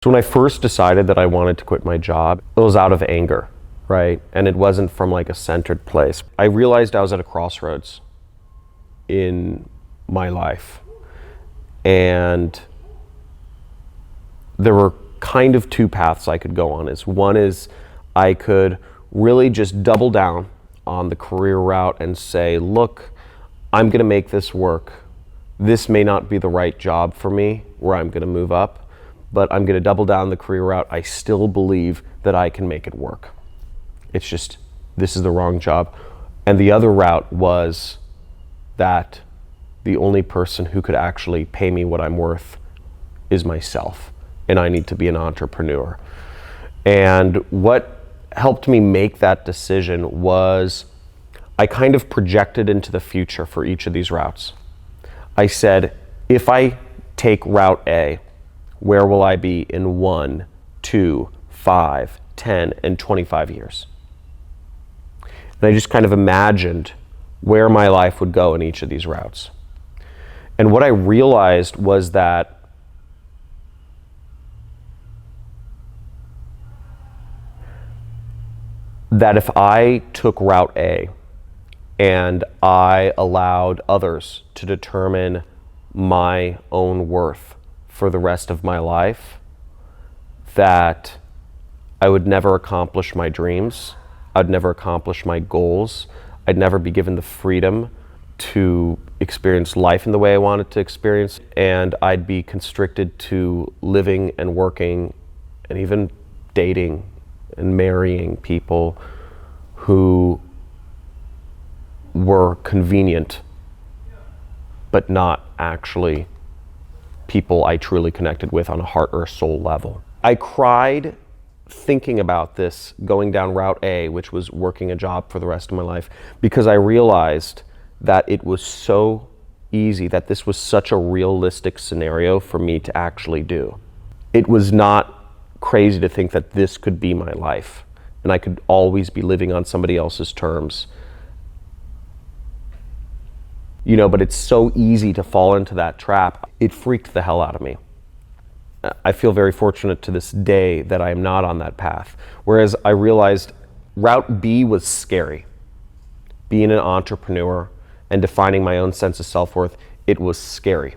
So when I first decided that I wanted to quit my job, it was out of anger, right? And it wasn't from like a centered place. I realized I was at a crossroads in my life. And there were kind of two paths I could go on. One is I could really just double down on the career route and say, look, I'm gonna make this work. This may not be the right job for me where I'm gonna move up, but I'm gonna double down the career route. I still believe that I can make it work. It's just, this is the wrong job. And the other route was that the only person who could actually pay me what I'm worth is myself, and I need to be an entrepreneur. And what helped me make that decision was I kind of projected into the future for each of these routes. I said, if I take route A, where will I be in 1, 2, 5, 10, and 25 years? And I just kind of imagined where my life would go in each of these routes. And what I realized was that if I took route A and I allowed others to determine my own worth for the rest of my life, that I would never accomplish my dreams, I'd never accomplish my goals, I'd never be given the freedom to experience life in the way I wanted to experience, and I'd be constricted to living and working and even dating and marrying people who were convenient but not actually people I truly connected with on a heart or soul level. I cried thinking about this going down route A, which was working a job for the rest of my life, because I realized that it was so easy, that this was such a realistic scenario for me to actually do. It was not crazy to think that this could be my life and I could always be living on somebody else's terms. You know, but it's so easy to fall into that trap. It freaked the hell out of me. I feel very fortunate to this day that I am not on that path. Whereas I realized route B was scary. Being an entrepreneur and defining my own sense of self-worth, it was scary.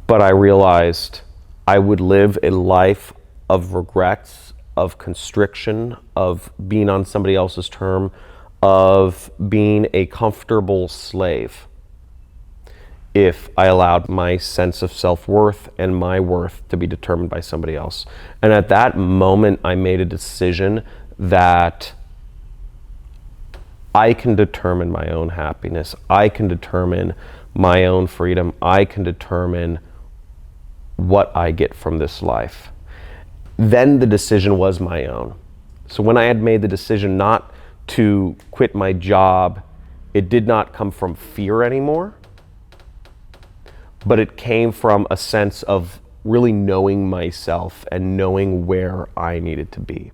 But I realized I would live a life of regrets, of constriction, of being on somebody else's term, of being a comfortable slave if I allowed my sense of self-worth and my worth to be determined by somebody else. And at that moment, I made a decision that I can determine my own happiness. I can determine my own freedom. I can determine what I get from this life. Then the decision was my own. So when I had made the decision not to quit my job, it did not come from fear anymore, but it came from a sense of really knowing myself and knowing where I needed to be.